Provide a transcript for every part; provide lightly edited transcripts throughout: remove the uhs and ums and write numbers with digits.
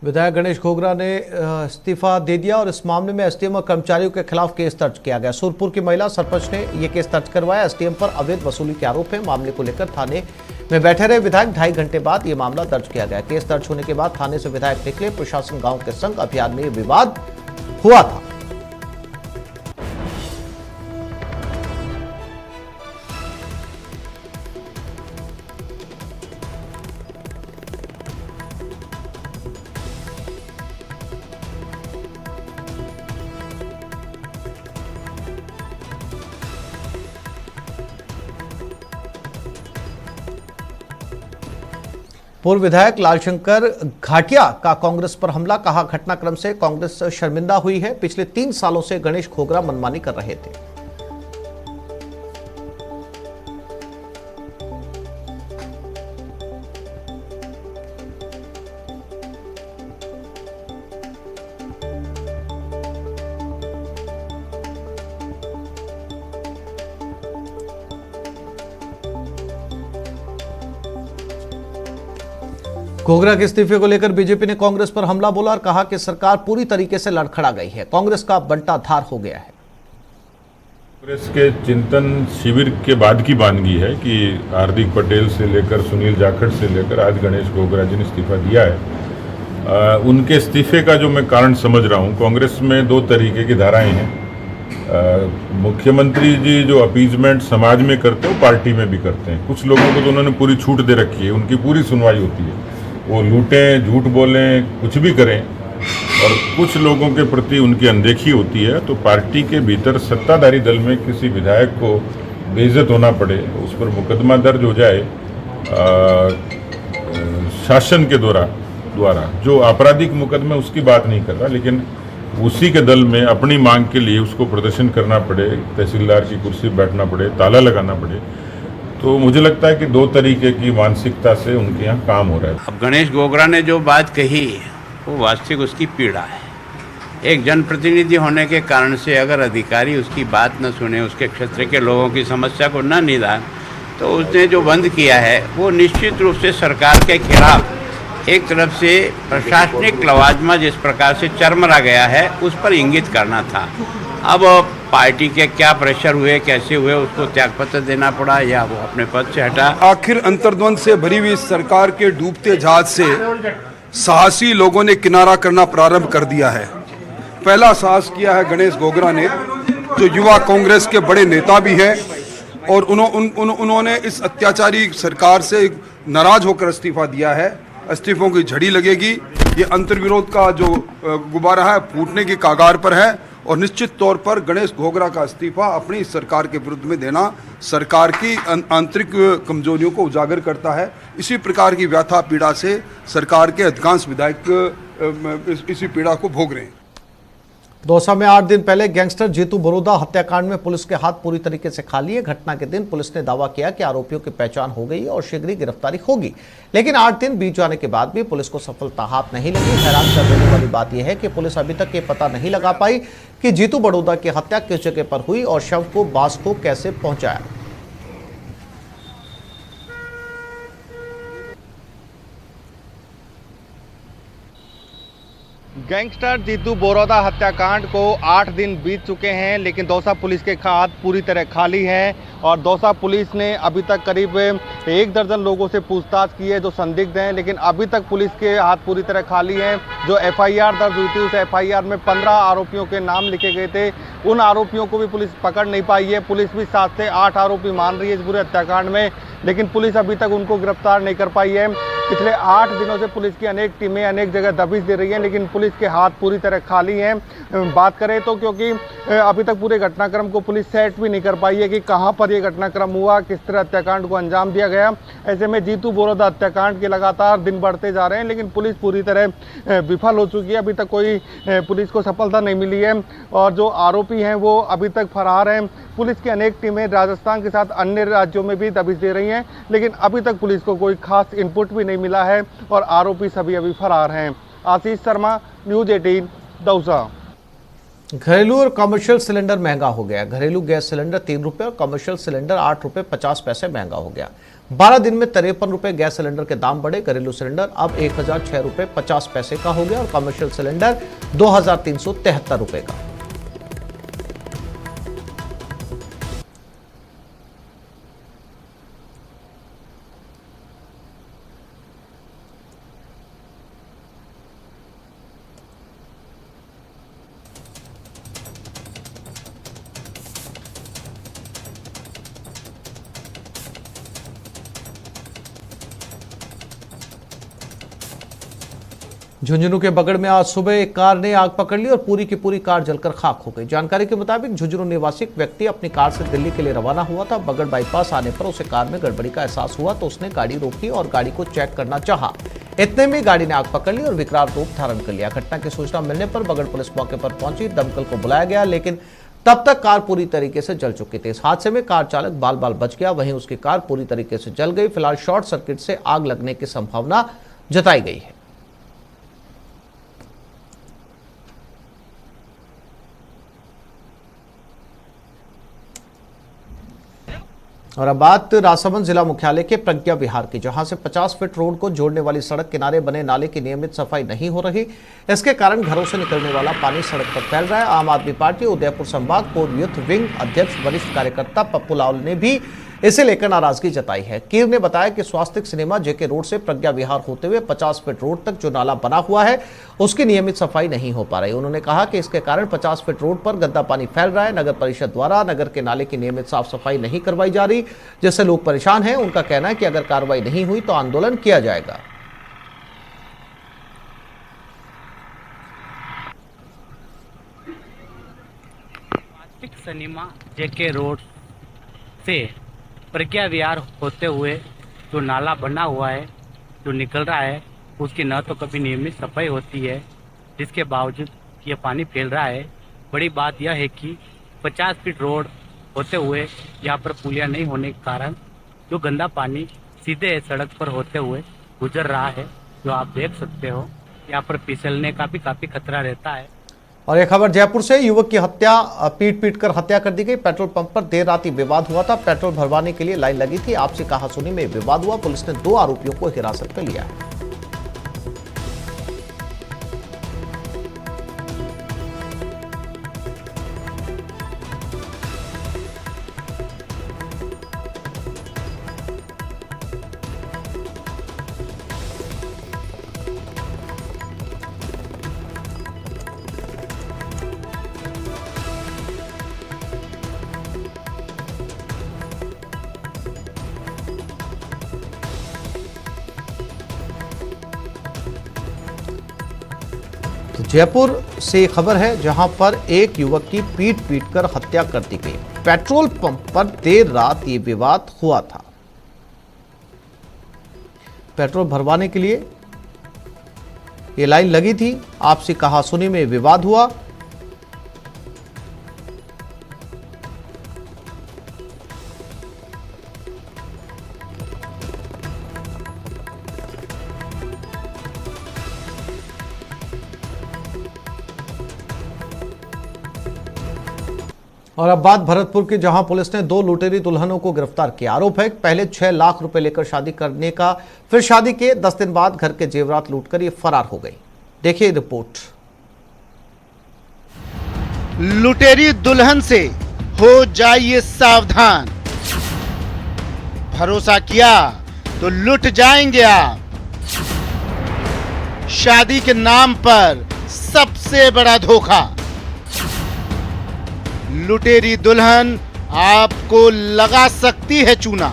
विधायक गणेश घोगरा ने इस्तीफा दे दिया और इस मामले में एसडीएम और कर्मचारियों के खिलाफ केस दर्ज किया गया। सूरपुर की महिला सरपंच ने यह केस दर्ज करवाया। एसडीएम पर अवैध वसूली के आरोप है। मामले को लेकर थाने में बैठे रहे विधायक। 2.5 घंटे बाद यह मामला दर्ज किया गया। केस दर्ज होने के बाद थाने से विधायक निकले। प्रशासन गांव के संग अभियान में विवाद हुआ था। पूर्व विधायक लालशंकर घाटिया का कांग्रेस पर हमला। कहा, घटनाक्रम से कांग्रेस शर्मिंदा हुई है। पिछले 3 सालों से गणेश घोगरा मनमानी कर रहे थे। घोगरा के इस्तीफे को लेकर बीजेपी ने कांग्रेस पर हमला बोला और कहा कि सरकार पूरी तरीके से लड़खड़ा गई है। कांग्रेस का बंटाधार हो गया है। कांग्रेस के चिंतन शिविर के बाद की बानगी है कि हार्दिक पटेल से लेकर सुनील जाखड़ से लेकर आज गणेश घोगरा जी ने इस्तीफा दिया है। उनके इस्तीफे का जो मैं कारण समझ रहा हूँ, कांग्रेस में 2 तरीके की धाराएं हैं। मुख्यमंत्री जी जो अपीजमेंट समाज में करते हैं वो पार्टी में भी करते हैं। कुछ लोगों को तो उन्होंने पूरी छूट दे रखी है, उनकी पूरी सुनवाई होती है। वो लूटें, झूठ बोलें, कुछ भी करें, और कुछ लोगों के प्रति उनकी अनदेखी होती है। तो पार्टी के भीतर सत्ताधारी दल में किसी विधायक को बेइज्जत होना पड़े, उस पर मुकदमा दर्ज हो जाए शासन के द्वारा जो आपराधिक मुकदमा, उसकी बात नहीं कर रहा, लेकिन उसी के दल में अपनी मांग के लिए उसको प्रदर्शन करना पड़े, तहसीलदार की कुर्सी बैठना पड़े, ताला लगाना पड़े, तो मुझे लगता है कि 2 तरीके की मानसिकता से उनके यहाँ काम हो रहा है। अब गणेश घोगरा ने जो बात कही वो वास्तविक उसकी पीड़ा है। एक जनप्रतिनिधि होने के कारण से अगर अधिकारी उसकी बात न सुने, उसके क्षेत्र के लोगों की समस्या को न निदान, तो उसने जो बंद किया है वो निश्चित रूप से सरकार के खिलाफ एक तरफ से प्रशासनिक लवाजमा जिस प्रकार से चरमरा गया है उस पर इंगित करना था। अब पार्टी के क्या प्रेशर हुए, कैसे हुए, उसको त्यागपत्र देना पड़ा या वो अपने पद से हटा। आखिर अंतर्द्वंद से भरी हुई सरकार के डूबते जहाज से साहसी लोगों ने किनारा करना प्रारंभ कर दिया है। पहला साहस किया है गणेश घोगरा ने, जो युवा कांग्रेस के बड़े नेता भी हैं, और उन्होंने इस अत्याचारी सरकार से नाराज होकर इस्तीफा दिया है। इस्तीफों की झड़ी लगेगी। ये अंतर्विरोध का जो गुब्बारा है फूटने की कागार पर है, और निश्चित तौर पर गणेश घोगरा का इस्तीफा अपनी सरकार के विरुद्ध में देना सरकार की आंतरिक कमजोरियों को उजागर करता है। इसी प्रकार की व्यथा पीड़ा से सरकार के अधिकांश विधायक इसी पीड़ा को भोग रहे हैं। दौसा में 8 दिन पहले गैंगस्टर जीतू बड़ौदा हत्याकांड में पुलिस के हाथ पूरी तरीके से खाली है। घटना के दिन पुलिस ने दावा किया कि आरोपियों की पहचान हो गई और शीघ्र ही गिरफ्तारी होगी, लेकिन 8 दिन बीत जाने के बाद भी पुलिस को सफलता हाथ नहीं लगी। हैरान कर देने वाली बात यह है कि पुलिस अभी तक ये पता नहीं लगा पाई कि जीतू बड़ौदा की हत्या किस जगह पर हुई और शव को बास्को कैसे पहुंचाया। गैंगस्टर जीतू बड़ौदा हत्याकांड को 8 दिन बीत चुके हैं, लेकिन दौसा पुलिस के हाथ पूरी तरह खाली हैं। और दौसा पुलिस ने अभी तक करीब 1 दर्जन लोगों से पूछताछ की है जो संदिग्ध हैं, लेकिन अभी तक पुलिस के हाथ पूरी तरह खाली हैं। जो एफआईआर दर्ज हुई थी उस एफआईआर में 15 आरोपियों के नाम लिखे गए थे। उन आरोपियों को भी पुलिस पकड़ नहीं पाई है। पुलिस भी 7 से 8 आरोपी मान रही है इस पूरे हत्याकांड में, लेकिन पुलिस अभी तक उनको गिरफ्तार नहीं कर पाई है। पिछले 8 दिनों से पुलिस की अनेक टीमें अनेक जगह दबिश दे रही हैं, लेकिन पुलिस के हाथ पूरी तरह खाली हैं। बात करें तो क्योंकि अभी तक पूरे घटनाक्रम को पुलिस सेट भी नहीं कर पाई है कि कहां पर यह घटनाक्रम हुआ, किस तरह हत्याकांड को अंजाम दिया गया। ऐसे में जीतू बड़ौदा हत्याकांड के लगातार दिन बढ़ते जा रहे हैं, लेकिन पुलिस पूरी तरह विफल हो चुकी है। अभी तक कोई पुलिस को सफलता नहीं मिली है और जो आरोपी हैं वो अभी तक फरार हैं। पुलिस की अनेक टीमें राजस्थान के साथ अन्य राज्यों में भी दबिश दे रही हैं, लेकिन अभी तक पुलिस को कोई खास इनपुट भी नहीं मिला है और आरोपी सभी अभी फरार हैं। आशीष शर्मा, न्यूज़ 18, दौसा। घरेलू और कमर्शियल सिलेंडर महंगा हो गया। घरेलू गैस सिलेंडर 3 रुपये और कमर्शियल सिलेंडर 8 रुपये 50 पैसे महंगा हो गया। 12 दिन में 53 रुपए गैस सिलेंडर के दाम बढ़े। घरेलू सिलेंडर अब 1006 रुपए 50 पैसे का हो गया और कमर्शियल सिलेंडर 2373 रुपए का। झुंझुनू के बगड़ में आज सुबह एक कार ने आग पकड़ ली और पूरी की पूरी कार जलकर खाक हो गई। जानकारी के मुताबिक झुंझुनू निवासी एक व्यक्ति अपनी कार से दिल्ली के लिए रवाना हुआ था। बगड़ बाईपास आने पर उसे कार में गड़बड़ी का एहसास हुआ तो उसने गाड़ी रोकी और गाड़ी को चेक करना चाहा। इतने में गाड़ी ने आग पकड़ ली और विकराल रूप धारण कर लिया। घटना की सूचना मिलने पर बगड़ पुलिस मौके पर पहुंची। दमकल को बुलाया गया, लेकिन तब तक कार पूरी तरीके से जल चुकी थी। इस हादसे में कार चालक बाल बाल बच गया, वहीं उसकी कार पूरी तरीके से जल गई। फिलहाल शॉर्ट सर्किट से आग लगने की संभावना जताई गई है। और अब बात राजसमंद जिला मुख्यालय के प्रज्ञा विहार की, जहां से 50 फीट रोड को जोड़ने वाली सड़क किनारे बने नाले की नियमित सफाई नहीं हो रही। इसके कारण घरों से निकलने वाला पानी सड़क पर फैल रहा है। आम आदमी पार्टी उदयपुर संभाग पूर्व यूथ विंग अध्यक्ष वरिष्ठ कार्यकर्ता पप्पू लाल ने भी इसे लेकर नाराजगी जताई है। कीर ने बताया कि स्वास्तिक सिनेमा जेके रोड से प्रज्ञा विहार होते हुए 50 फीट रोड तक जो नाला बना हुआ है उसकी नियमित सफाई नहीं हो पा रही। उन्होंने कहा कि इसके कारण 50 फीट रोड पर गंदा पानी फैल रहा है। नगर परिषद द्वारा नगर के नाले की नियमित साफ सफाई नहीं करवाई जा रही, जिससे लोग परेशान हैं। उनका कहना है कि अगर कार्रवाई नहीं हुई तो आंदोलन किया जाएगा। स्वास्तिक सिनेमा जेके रोड से प्रज्ञा विहार होते हुए जो नाला बना हुआ है, जो निकल रहा है, उसकी न तो कभी नियमित सफाई होती है, जिसके बावजूद ये पानी फैल रहा है। बड़ी बात यह है कि 50 फीट रोड होते हुए यहाँ पर पुलिया नहीं होने के कारण जो गंदा पानी सीधे सड़क पर होते हुए गुजर रहा है, जो आप देख सकते हो। यहाँ पर फिसलने का भी काफ़ी खतरा रहता है। और एक खबर जयपुर से, युवक की हत्या पीट कर हत्या कर दी गई। पेट्रोल पंप पर देर रात ही विवाद हुआ था। पेट्रोल भरवाने के लिए लाइन लगी थी। आपसी कहासुनी में विवाद हुआ। पुलिस ने 2 आरोपियों को हिरासत में लिया है। जयपुर से खबर है, जहां पर एक युवक की पीट कर हत्या कर दी गई। पेट्रोल पंप पर देर रात ये विवाद हुआ था। पेट्रोल भरवाने के लिए ये लाइन लगी थी। आपसी कहासुनी में विवाद हुआ। और अब बात भरतपुर की, जहां पुलिस ने 2 लुटेरी दुल्हनों को गिरफ्तार किया। आरोप है कि पहले 6 लाख रुपए लेकर शादी करने का, फिर शादी के 10 दिन बाद घर के जेवरात लूटकर ये फरार हो गई। देखिए रिपोर्ट। लुटेरी दुल्हन से हो जाइए सावधान, भरोसा किया तो लुट जाएंगे आप। शादी के नाम पर सबसे बड़ा धोखा। लुटेरी दुल्हन आपको लगा सकती है चूना।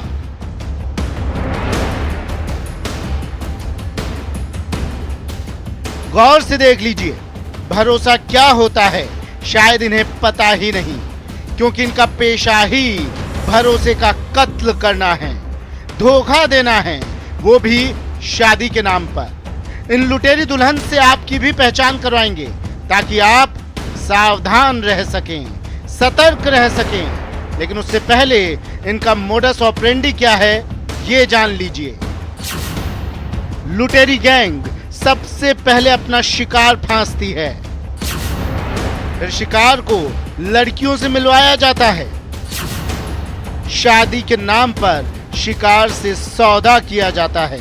गौर से देख लीजिए, भरोसा क्या होता है शायद इन्हें पता ही नहीं, क्योंकि इनका पेशा ही भरोसे का कत्ल करना है, धोखा देना है, वो भी शादी के नाम पर। इन लुटेरी दुल्हन से आपकी भी पहचान करवाएंगे ताकि आप सावधान रह सकें, सतर्क रह सकें। लेकिन उससे पहले इनका मोडस ऑपरेंडी क्या है ये जान लीजिए। लुटेरी गैंग सबसे पहले अपना शिकार फांसती है, फिर शिकार को लड़कियों से मिलवाया जाता है। शादी के नाम पर शिकार से सौदा किया जाता है।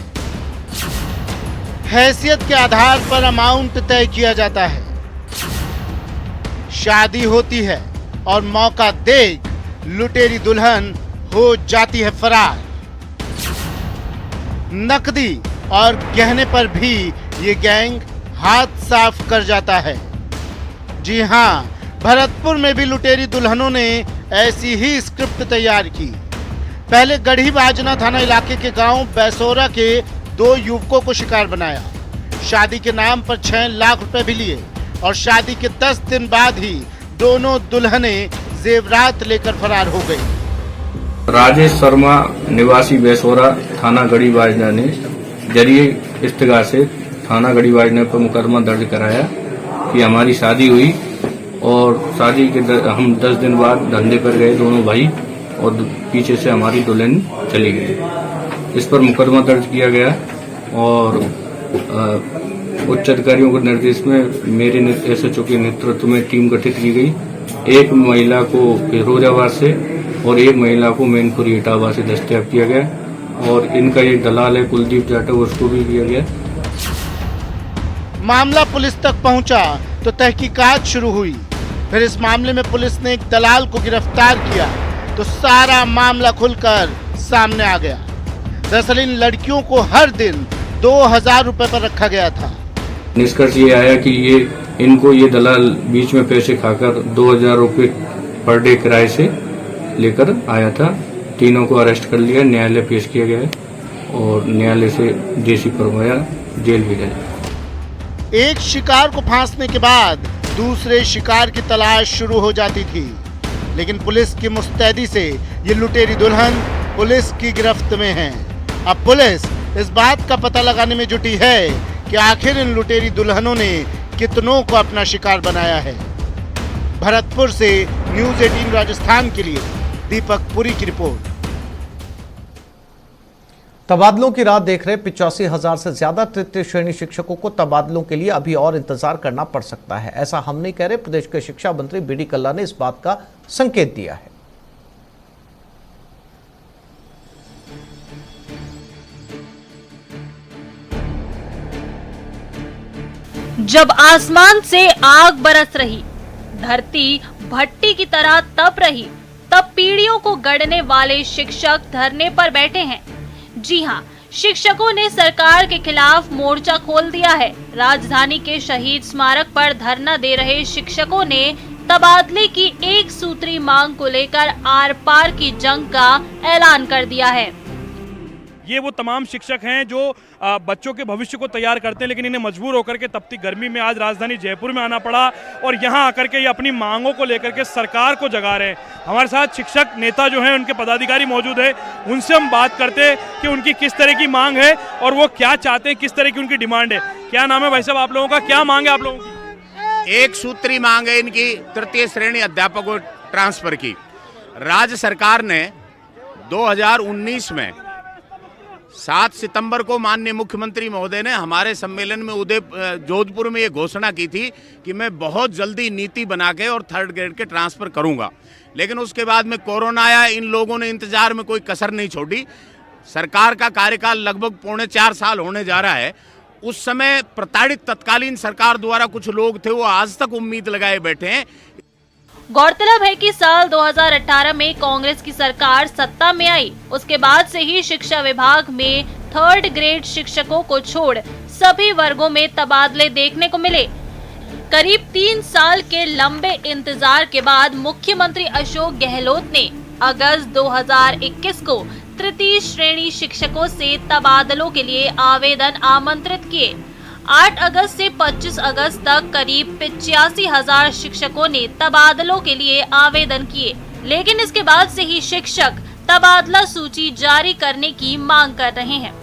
हैसियत के आधार पर अमाउंट तय किया जाता है। शादी होती है और मौका देख लुटेरी दुल्हन हो जाती है फरार। नकदी और गहने पर भी ये गैंग हाथ साफ कर जाता है। जी हां, भरतपुर में भी लुटेरी दुल्हनों ने ऐसी ही स्क्रिप्ट तैयार की। पहले गढ़ी बाजना थाना इलाके के गांव बैसोरा के 2 युवकों को शिकार बनाया। शादी के नाम पर 6 लाख रुपए भी लिए और शादी के 10 दिन बाद ही दोनों दुल्हनें जेवरात लेकर फरार हो गई। राजेश शर्मा निवासी बैसोरा थाना गढ़ी बाजना ने जरिए इस्तिगा से थाना गढ़ी बाजना पर मुकदमा दर्ज कराया कि हमारी शादी हुई और शादी के हम 10 दिन बाद धंधे पर गए दोनों भाई और पीछे से हमारी दुल्हन चली गई। इस पर मुकदमा दर्ज किया गया और उच्च अधिकारियों के निर्देश में मेरे एसएचओ के नेतृत्व में टीम गठित की गई। एक महिला को फिरोजाबाद से और एक महिला को मैनपुरी इटावा से दस्तयाब किया गया और इनका एक दलाल है कुलदीप जाटव, उसको भी किया गया। मामला पुलिस तक पहुंचा तो तहकीकात शुरू हुई। फिर इस मामले में पुलिस ने एक दलाल को गिरफ्तार किया तो सारा मामला खुलकर सामने आ गया। दरअसल इन लड़कियों को हर दिन 2000 रुपए पर रखा गया था। निष्कर्ष ये आया कि इनको ये दलाल बीच में पैसे खाकर 2000 रुपए पर डे किराए से लेकर आया था। तीनों को अरेस्ट कर लिया, न्यायालय पेश किया गया और न्यायालय से जेसी फरमाया, जेल भेजा गया। एक शिकार को फांसने के बाद दूसरे शिकार की तलाश शुरू हो जाती थी, लेकिन पुलिस की मुस्तैदी से ये लुटेरी दुल्हन पुलिस की गिरफ्त में है। अब पुलिस इस बात का पता लगाने में जुटी है कि आखिर इन लुटेरी दुल्हनों ने कितनों को अपना शिकार बनाया है। भरतपुर से न्यूज़ 18 राजस्थान के लिए दीपक पुरी की रिपोर्ट। तबादलों की राह देख रहे 85,000 से ज्यादा तृतीय श्रेणी शिक्षकों को तबादलों के लिए अभी और इंतजार करना पड़ सकता है। ऐसा हम नहीं कह रहे, प्रदेश के शिक्षा मंत्री बीडी कल्ला ने इस बात का संकेत दिया है। जब आसमान से आग बरस रही, धरती भट्टी की तरह तप रही, तब पीढ़ियों को गढ़ने वाले शिक्षक धरने पर बैठे हैं। जी हां, शिक्षकों ने सरकार के खिलाफ मोर्चा खोल दिया है। राजधानी के शहीद स्मारक पर धरना दे रहे शिक्षकों ने तबादले की एक सूत्री मांग को लेकर आर पार की जंग का ऐलान कर दिया है। ये वो तमाम शिक्षक हैं जो बच्चों के भविष्य को तैयार करते हैं, लेकिन इन्हें मजबूर होकर के तपती गर्मी में आज राजधानी जयपुर में आना पड़ा और यहाँ आकर के ये अपनी मांगों को लेकर के सरकार को जगा रहे हैं। हमारे साथ शिक्षक नेता जो हैं, उनके पदाधिकारी मौजूद है, उनसे हम बात करते हैं कि उनकी किस तरह की मांग है और वो क्या चाहते हैं, किस तरह की उनकी डिमांड है। क्या नाम है भाई साहब आप लोगों का, क्या मांग है आप लोगों की? एक सूत्री मांग है इनकी तृतीय श्रेणी अध्यापकों ट्रांसफर की। राज्य सरकार ने 2019 में 7 सितंबर को माननीय मुख्यमंत्री महोदय ने हमारे सम्मेलन में जोधपुर में ये घोषणा की थी कि मैं बहुत जल्दी नीति बना के और 3rd ग्रेड के ट्रांसफर करूंगा, लेकिन उसके बाद में कोरोना आया। इन लोगों ने इंतजार में कोई कसर नहीं छोड़ी। सरकार का कार्यकाल लगभग 3.25 साल होने जा रहा है। उस समय प्रताड़ित तत्कालीन सरकार द्वारा कुछ लोग थे, वो आज तक उम्मीद लगाए बैठे हैं। गौरतलब है कि साल 2018 में कांग्रेस की सरकार सत्ता में आई, उसके बाद से ही शिक्षा विभाग में 3rd ग्रेड शिक्षकों को छोड़ सभी वर्गों में तबादले देखने को मिले। करीब 3 साल के लंबे इंतजार के बाद मुख्यमंत्री अशोक गहलोत ने अगस्त 2021 को तृतीय श्रेणी शिक्षकों से तबादलों के लिए आवेदन आमंत्रित किए। 8 अगस्त से 25 अगस्त तक करीब 85,000 शिक्षकों ने तबादलों के लिए आवेदन किए, लेकिन इसके बाद से ही शिक्षक तबादला सूची जारी करने की मांग कर रहे हैं।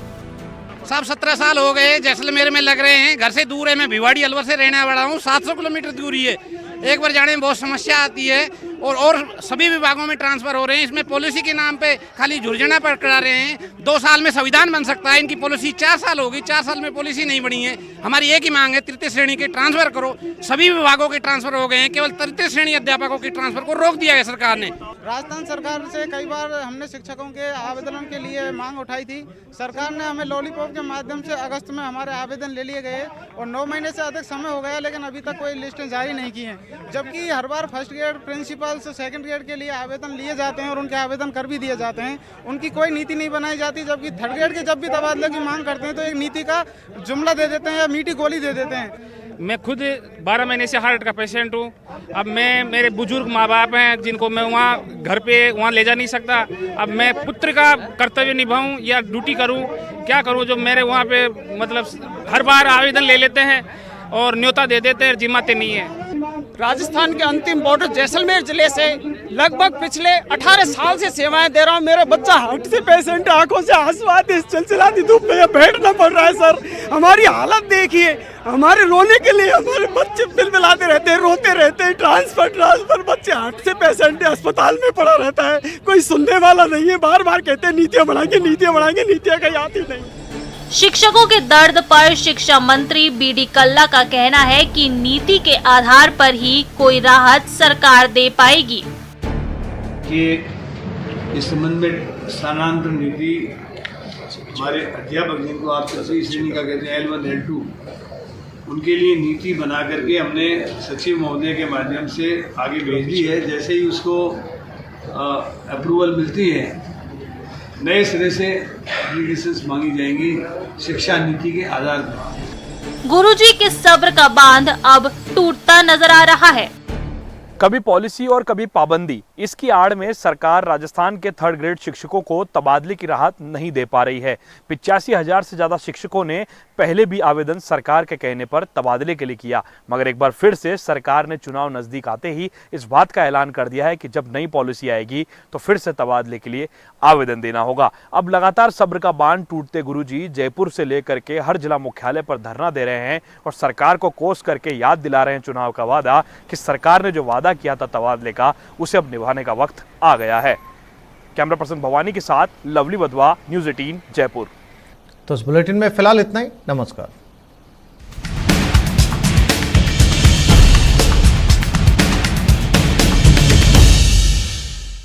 साहब 17 साल हो गए, जैसलमेर में लग रहे हैं, घर से दूर है। मैं भिवाड़ी अलवर से रहने वाला हूँ, 700 किलोमीटर दूरी है। एक बार जाने में बहुत समस्या आती है और सभी विभागों में ट्रांसफर हो रहे हैं। इसमें पॉलिसी के नाम पे खाली झुरझना पर करा रहे हैं। 2 साल में संविधान बन सकता है, इनकी पॉलिसी 4 साल होगी, 4 साल में पॉलिसी नहीं बनी है। हमारी एक ही मांग है, तृतीय श्रेणी के ट्रांसफर करो। सभी विभागों के ट्रांसफर हो गए हैं, केवल तृतीय श्रेणी अध्यापकों के ट्रांसफर को रोक दिया है सरकार ने। राजस्थान सरकार से कई बार हमने शिक्षकों के आवेदन के लिए मांग उठाई थी। सरकार ने हमें लॉलीपॉप के माध्यम से अगस्त में हमारे आवेदन ले लिए गए और 9 महीने से अधिक समय हो गया, लेकिन अभी तक कोई लिस्टें जारी नहीं की हैं। जबकि हर बार फर्स्ट ग्रेड प्रिंसिपल से सेकंड ग्रेड के लिए आवेदन लिए जाते हैं और उनके आवेदन कर भी दिए जाते हैं, उनकी कोई नीति नहीं बनाई जाती। जबकि थर्ड ग्रेड के जब भी तबादले की मांग करते हैं तो एक नीति का जुमला दे देते हैं या मीठी गोली दे देते हैं। मैं खुद 12 महीने से हार्ट का पेशेंट हूँ। अब मैं, मेरे बुजुर्ग माँ बाप हैं जिनको मैं वहाँ घर पे वहाँ ले जा नहीं सकता। अब मैं पुत्र का कर्तव्य निभाऊं या ड्यूटी करूं, क्या करूं? जो मेरे वहाँ पे मतलब हर बार आवेदन ले लेते हैं और न्योता दे देते हैं, जिम्माते नहीं है। राजस्थान के अंतिम बॉर्डर जैसलमेर जिले से लगभग पिछले 18 साल से सेवाएं दे रहा हूं। मेरा बच्चा हार्ट से पेशेंट, आंखों से आंसू आते, इस चिलचिलाती धूप में बैठना पड़ रहा है। सर, हमारी हालत देखिए, हमारे रोने के लिए हमारे बच्चे बिलबिलाते रहते हैं, रोते रहते हैं। ट्रांसफर बच्चे हार्ट से पेशेंट है, अस्पताल में पड़ा रहता है, कोई सुनने वाला नहीं है। बार बार कहते हैं नीतियाँ बढ़ाएंगे, नीतियाँ कहीं आती नहीं। शिक्षकों के दर्द पर शिक्षा मंत्री बीडी कल्ला का कहना है कि नीति के आधार पर ही कोई राहत सरकार दे पाएगी। कि इस संबंध में स्थानांतरण नीति हमारे अध्यापक जिनको आप चौथी श्रेणी का कहते हैं L1 L2, उनके लिए नीति बना करके हमने सचिव महोदय के माध्यम से आगे भेज दी है। जैसे ही उसको अप्रूवल मिलती है, नए सिरे से एप्लीकेशंस मांगी जाएंगी शिक्षा नीति के आधार पर। गुरुजी के सब्र का बांध अब टूटता नजर आ रहा है। कभी पॉलिसी और कभी पाबंदी, इसकी आड़ में सरकार राजस्थान के थर्ड ग्रेड शिक्षकों को तबादले की राहत नहीं दे पा रही है। 85,000 से ज्यादा शिक्षकों ने पहले भी आवेदन सरकार के कहने पर तबादले के लिए किया, मगर एक बार फिर से सरकार ने चुनाव नजदीक आते ही इस बात का ऐलान कर दिया है कि जब नई पॉलिसी आएगी तो फिर से तबादले के लिए आवेदन देना होगा। अब लगातार सब्र का बांध टूटते गुरुजी जयपुर से लेकर के हर जिला मुख्यालय पर धरना दे रहे हैं और सरकार को कोस करके याद दिला रहे हैं चुनाव का वादा कि सरकार ने जो वादा किया था तबादले का, उसे अब निभाने का वक्त आ गया है। कैमरा पर्सन भवानी के साथ लवली वधवा, न्यूज़ 18 जयपुर। तो इस बुलेटिन में फिलहाल इतना ही। नमस्कार।